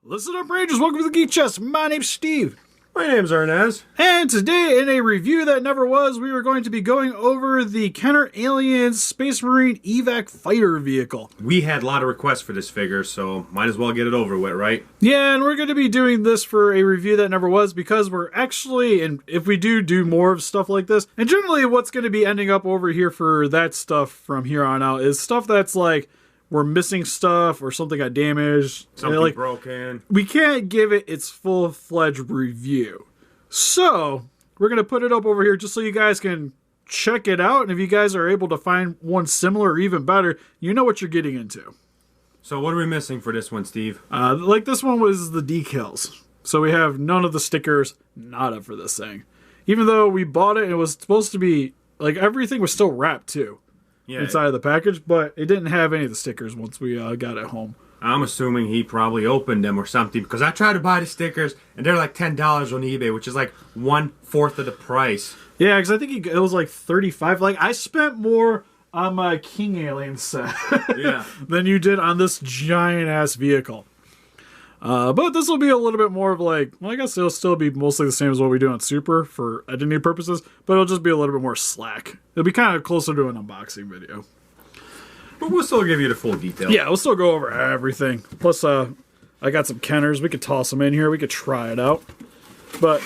Listen up, Rangers. Welcome to the Geek Chest. My name's Steve. My name's Arnaz. And today, in a review that never was, we are going to be going over the Kenner Aliens Space Marine Evac fighter vehicle. We had a lot of requests for this figure, so might as well get it over with, right? Yeah, and we're going to be doing this for a review that never was because we're actually, and if we do more of stuff like this, and generally what's going to be ending up over here for that stuff from here on out is stuff that's like, we're missing stuff or something got damaged. Something broken. We can't give it its full-fledged review. So, we're going to put it up over here just so you guys can check it out. And if you guys are able to find one similar or even better, you know what you're getting into. So what are we missing for this one, Steve? Like this one was the decals. So we have none of the stickers, nada for this thing. Even though we bought it, it was supposed to be, like everything was still wrapped too. Yeah, inside of the package, but it didn't have any of the stickers once we got it home. I'm assuming he probably opened them or something because I tried to buy the stickers and they're like $10 on eBay, which is like 1/4 of the price. Yeah, because I think it was like $35. Like I spent more on my King Alien set than you did on this giant ass vehicle. But this will be a little bit more of like, well, I guess it'll still be mostly the same as what we do on Super for editing purposes, but it'll just be a little bit more slack. It'll be kind of closer to an unboxing video. But we'll still give you the full detail. Yeah, we'll still go over everything. Plus, I got some Kenners. We could toss them in here. We could try it out. But,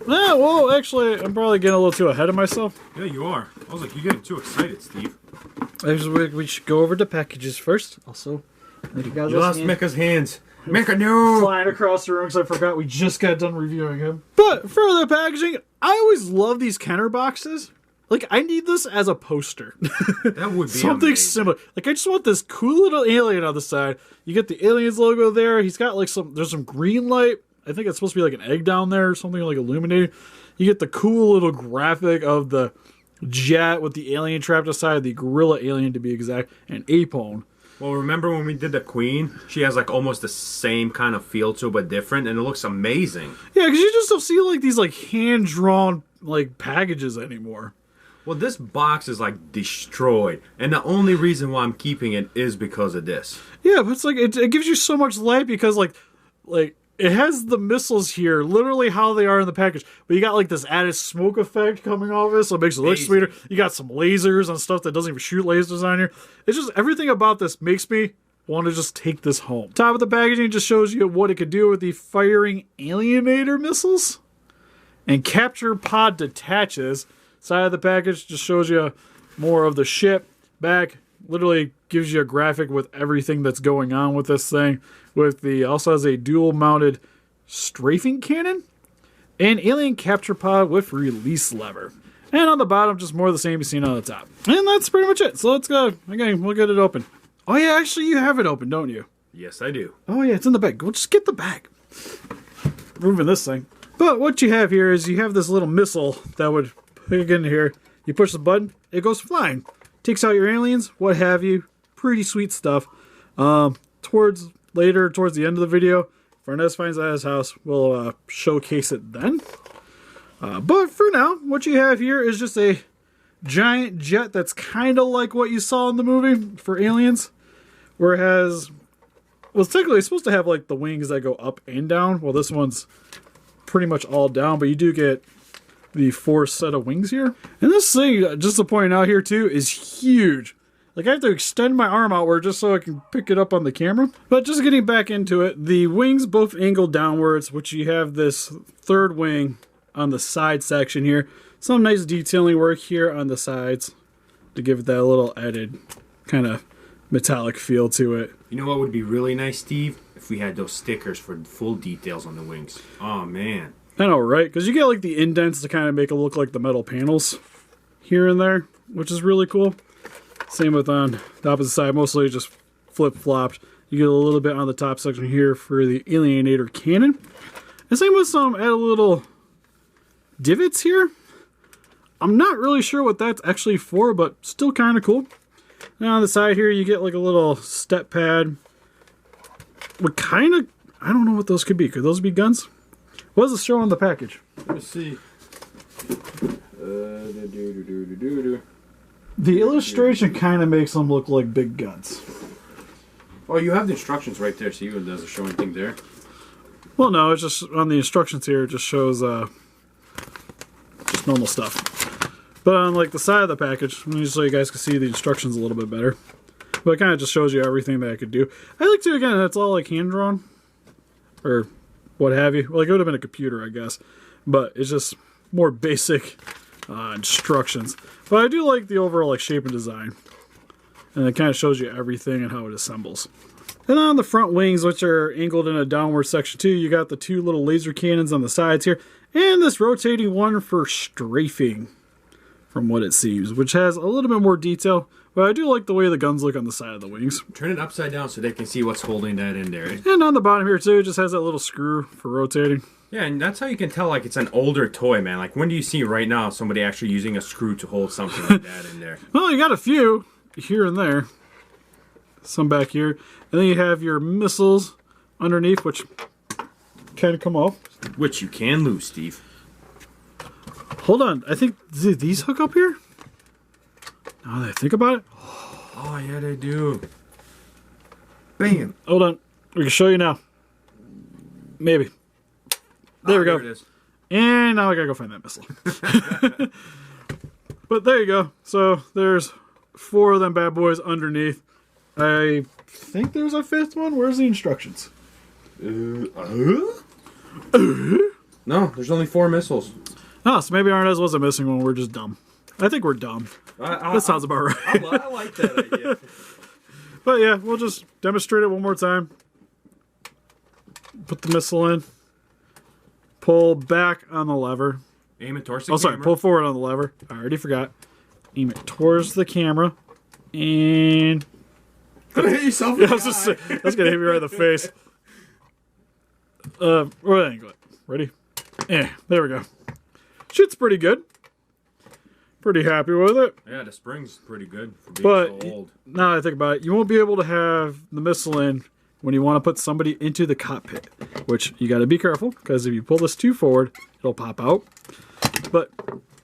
well, actually, I'm probably getting a little too ahead of myself. Yeah, you are. I was like, you're getting too excited, Steve. We should go over the packages first. Also, you lost Mecca's hands. Mecca, no! Flying across the room because I forgot we just got done reviewing him. But for the packaging, I always love these Kenner boxes. Like, I need this as a poster. That would be something amazing. Similar. Like, I just want this cool little alien on the side. You get the Aliens logo there. He's got, like, there's some green light. I think it's supposed to be, like, an egg down there or something, like, illuminated. You get the cool little graphic of the jet with the alien trapped inside, the gorilla alien, to be exact, and Apone. Well, remember when we did the Queen? She has, like, almost the same kind of feel to it, but different, and it looks amazing. Yeah, because you just don't see, like, these, like, hand-drawn, like, packages anymore. Well, this box is, like, destroyed, and the only reason why I'm keeping it is because of this. Yeah, but it's, like, it gives you so much light because, like, it has the missiles here, literally how they are in the package. But you got, like, this added smoke effect coming off it, so it makes it look sweeter. You got some lasers and stuff that doesn't even shoot lasers on here. It's just, everything about this makes me want to just take this home. Top of the packaging just shows you what it could do with the firing alienator missiles. And capture pod detaches. Side of the package just shows you more of the ship. Back literally gives you a graphic with everything that's going on with this thing. With the also has a dual mounted strafing cannon and alien capture pod with release lever. And on the bottom, just more of the same you've seen on the top. And that's pretty much it. So let's go. Again, we'll get it open. Oh yeah, actually you have it open, don't you? Yes, I do. Oh yeah, it's in the bag. We'll just get the bag. Moving this thing. But what you have here is you have this little missile that would pick in here. You push the button, it goes flying. Takes out your aliens, what have you. Pretty sweet stuff. Towards the end of the video, if Arnaz finds it at his house, we'll showcase it then. But for now, what you have here is just a giant jet that's kind of like what you saw in the movie for Aliens. Where it has, well, technically it's supposed to have like the wings that go up and down. Well, this one's pretty much all down, but you do get the 4 set of wings here. And this thing, just to point out here too, is huge. Like I have to extend my arm outward just so I can pick it up on the camera. But just getting back into it, the wings both angle downwards, which you have this 3rd wing on the side section here. Some nice detailing work here on the sides to give it that little added kind of metallic feel to it. You know what would be really nice, Steve? If we had those stickers for full details on the wings. Oh, man. I know, right? Because you get like the indents to kind of make it look like the metal panels here and there, which is really cool. Same with on the opposite side, mostly just flip-flopped. You get a little bit on the top section here for the alienator cannon. And same with some add a little divots here. I'm not really sure what that's actually for, but still kind of cool. And on the side here, you get like a little step pad. What kind of, I don't know what those could be. Could those be guns? What does it show on the package? Let's see. The illustration kind of makes them look like big guns. Oh, you have the instructions right there, so you doesn't show anything there. Well, no, it's just on the instructions here. It just shows just normal stuff. But on like the side of the package, just so you guys can see the instructions a little bit better. But it kind of just shows you everything that I could do. I like to, again, that's all like hand drawn. Or what have you. Well, it would have been a computer, I guess. But it's just more basic instructions. But I do like the overall like shape and design. And it kind of shows you everything and how it assembles. And on the front wings, which are angled in a downward section too, you got the two little laser cannons on the sides here. And this rotating one for strafing, from what it seems, which has a little bit more detail. But I do like the way the guns look on the side of the wings. Turn it upside down so they can see what's holding that in there. And on the bottom here too, it just has that little screw for rotating. Yeah, and that's how you can tell like it's an older toy, man. Like when do you see right now somebody actually using a screw to hold something like that in there? Well, you got a few here and there. Some back here. And then you have your missiles underneath, which kind of come off. Which you can lose, Steve. Hold on. I think, do these hook up here? Now that I think about it. Oh, yeah, they do. Bam. Hold on. We can show you now. Maybe. There we go. There it is. And now I gotta go find that missile. But there you go. So there's 4 of them bad boys underneath. I think there's a 5th one. Where's the instructions? No, there's only 4 missiles. Oh, so maybe Arnez was a missing one. We're just dumb. I think we're dumb. That sounds about right. I like that idea. But yeah, we'll just demonstrate it one more time. Put the missile in. Pull back on the lever. Aim it towards the camera. Pull forward on the lever. I already forgot. Aim it towards the camera. And... Gonna hit yourself. Yeah, that's gonna hit me right in the face. Ready? Yeah, there we go. Shit's pretty good. Pretty happy with it. Yeah, the spring's pretty good for being so old. Now that I think about it, you won't be able to have the missile in when you want to put somebody into the cockpit, which you got to be careful because if you pull this too forward, it'll pop out. But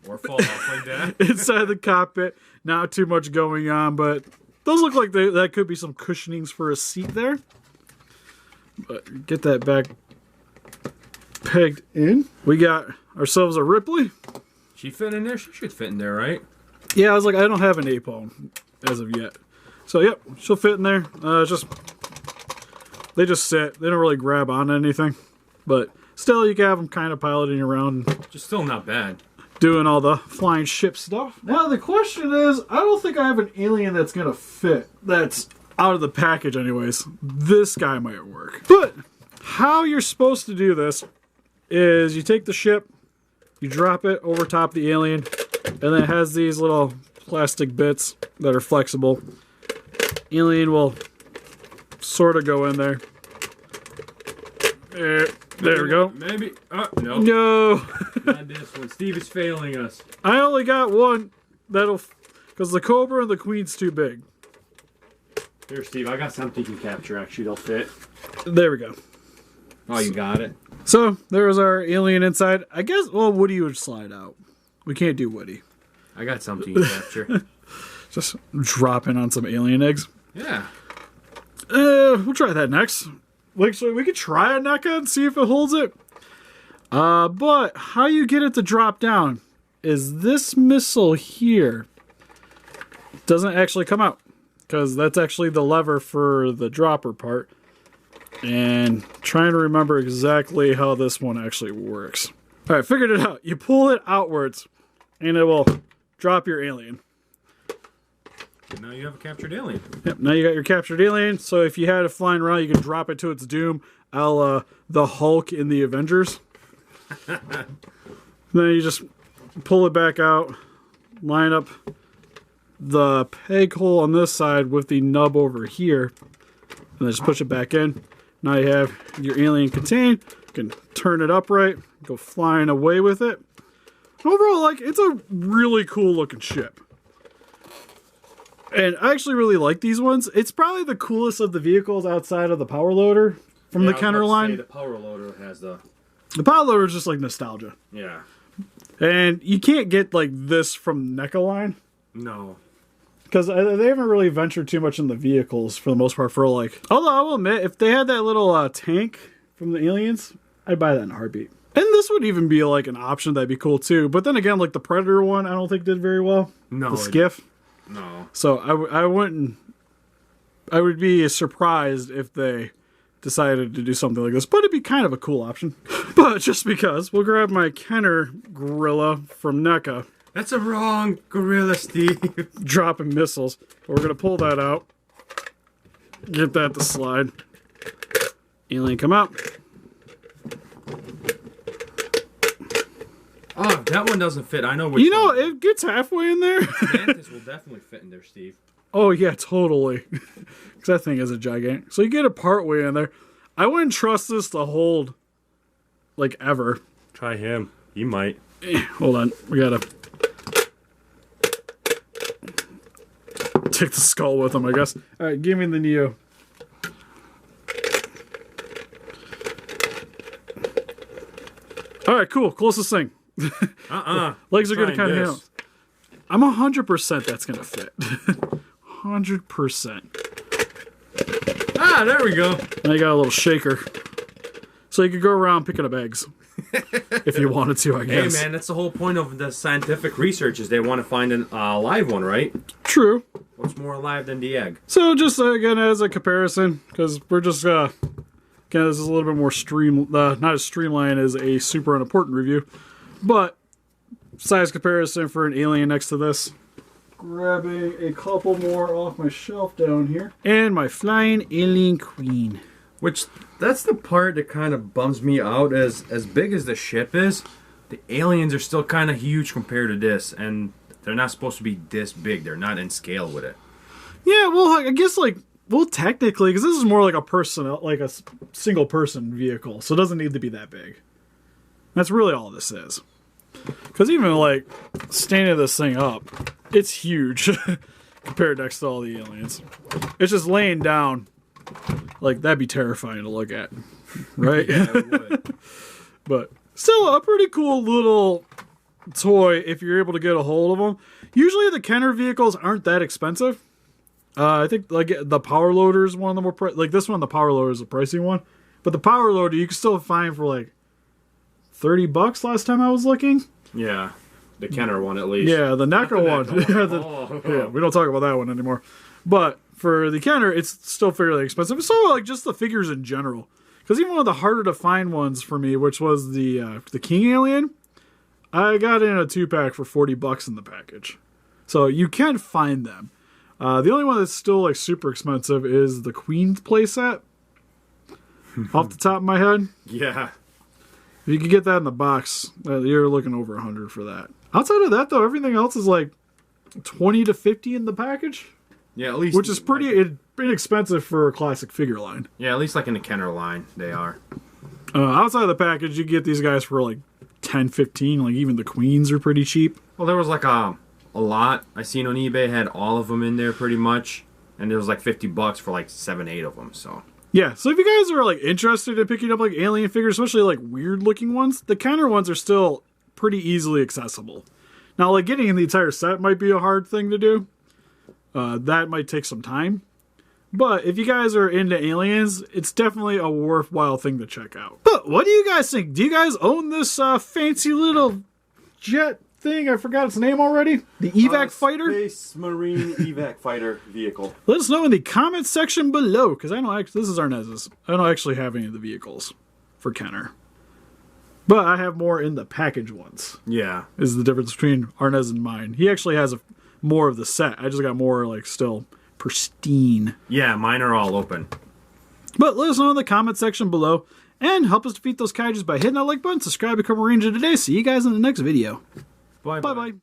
or fall off like that. Inside the cockpit, not too much going on, but those look like that could be some cushionings for a seat there. But get that back pegged in. We got ourselves a Ripley. She fit in there? She should fit in there, right? Yeah, I was like, I don't have an napalm as of yet. So, yep, she'll fit in there. They just sit. They don't really grab on anything. But still, you can have them kind of piloting around. Just still not bad. Doing all the flying ship stuff. Now, the question is, I don't think I have an alien that's going to fit. That's out of the package anyways. This guy might work. But how you're supposed to do this is you take the ship, you drop it over top the alien, and then it has these little plastic bits that are flexible. Alien will sort of go in there. There we go. Maybe. Oh, no. No. Not this one. Steve is failing us. I only got one that'll... Because the Cobra and the Queen's too big. Here, Steve. I got something you can capture. Actually, they'll fit. There we go. Oh, you got it. So, there's our alien inside. I guess, well, Woody would slide out. We can't do Woody. I got something you can capture. Just drop in on some alien eggs. Yeah. We'll try that next. Like, so we could try a NECA and see if it holds it. But how you get it to drop down is this missile here doesn't actually come out. Because that's actually the lever for the dropper part. And trying to remember exactly how this one actually works. Alright, figured it out. You pull it outwards, and it will drop your alien. And now you have a captured alien. Yep, now you got your captured alien, so if you had it flying around, you can drop it to its doom, a la the Hulk in the Avengers. Then you just pull it back out, line up the peg hole on this side with the nub over here, and then just push it back in. Now you have your alien contained. You can turn it upright, go flying away with it. Overall, like, it's a really cool looking ship. And I actually really like these ones. It's probably the coolest of the vehicles outside of the power loader from the Kenner line. The power loader has the... The power loader is just like nostalgia. Yeah. And you can't get like this from NECA line. No. Because they haven't really ventured too much in the vehicles for the most part for like... Although I will admit, if they had that little tank from the Aliens, I'd buy that in a heartbeat. And this would even be like an option that'd be cool too. But then again, like the Predator one, I don't think did very well. No. The skiff. No. So I wouldn't. I would be surprised if they decided to do something like this, but it'd be kind of a cool option. But just because, we'll grab my Kenner Gorilla from NECA. That's a wrong gorilla, Steve. Dropping missiles. We're gonna pull that out. Get that to slide. Alien, come out. Oh, that one doesn't fit. I know which You know, one. it gets halfway in there. Mantis will definitely fit in there, Steve. Oh, yeah, totally. Because that thing is a gigantic. So you get it part way in there. I wouldn't trust this to hold, like, ever. Try him. He might. Hold on. We gotta take the skull with him, I guess. All right, give me the Neo. All right, cool. Closest thing. Legs are gonna kind of handle. I'm 100% that's gonna fit. 100%. Ah, there we go. And I got a little shaker, so you could go around picking up eggs if you wanted to. I guess. Hey, man, that's the whole point of the scientific research is they want to find a live one, right? True. What's more alive than the egg? So just again as a comparison, because we're just again this is a little bit more not as streamlined as a super unimportant review, but size comparison for an alien next to this. Grabbing a couple more off my shelf down here, and my flying alien queen. Which that's the part that kind of bums me out. As big as the ship is, the aliens are still kind of huge compared to this, and they're not supposed to be this big. They're not in scale with it. Yeah, well, I guess technically, because this is more like a single person vehicle, so it doesn't need to be that big. That's really all this is. Because even like standing this thing up, it's huge compared next to all the aliens. It's just laying down. Like, that'd be terrifying to look at, right? Yeah, it would. But still a pretty cool little toy if you're able to get a hold of them. Usually the Kenner vehicles aren't that expensive. I think like the Power Loader is one of the more like this one. The Power Loader is a pricey one, but the Power Loader you can still find for like $30 last time I was looking. Yeah, the Kenner one at least. Yeah, the NECA one. Yeah, we don't talk about that one anymore. But for the Kenner, it's still fairly expensive. So like just the figures in general, because even one of the harder to find ones for me, which was the King Alien, I got in a 2-pack for $40 in the package. So you can find them. The only one that's still like super expensive is the Queen's playset. Off the top of my head. Yeah. If you could get that in the box, you're looking over $100 for that. Outside of that, though, everything else is like $20 to $50 in the package. Yeah, at least. Which is pretty inexpensive for a classic figure line. Yeah, at least like in the Kenner line, they are. Outside of the package, you get these guys for like $10, $15. Like even the Queens are pretty cheap. Well, there was like a lot I seen on eBay had all of them in there pretty much, and there was like $50 for like 7, 8 of them. So. Yeah, so if you guys are like interested in picking up like alien figures, especially like weird looking ones, the Kenner ones are still pretty easily accessible. Now, like getting in the entire set might be a hard thing to do. That might take some time. But if you guys are into aliens, it's definitely a worthwhile thing to check out. But what do you guys think? Do you guys own this fancy little jet thing? I forgot its name already. The Evac fighter? Space Marine Evac fighter vehicle. Let us know in the comments section below, because I don't actually, this is Arnez's. I don't actually have any of the vehicles for Kenner. But I have more in the package ones. Yeah. Is the difference between Arnez and mine. He actually has more of the set. I just got more like still pristine. Yeah, mine are all open. But let us know in the comment section below. And help us defeat those kaijus by hitting that like button, subscribe, become a ranger today. See you guys in the next video. Bye-bye. Bye-bye.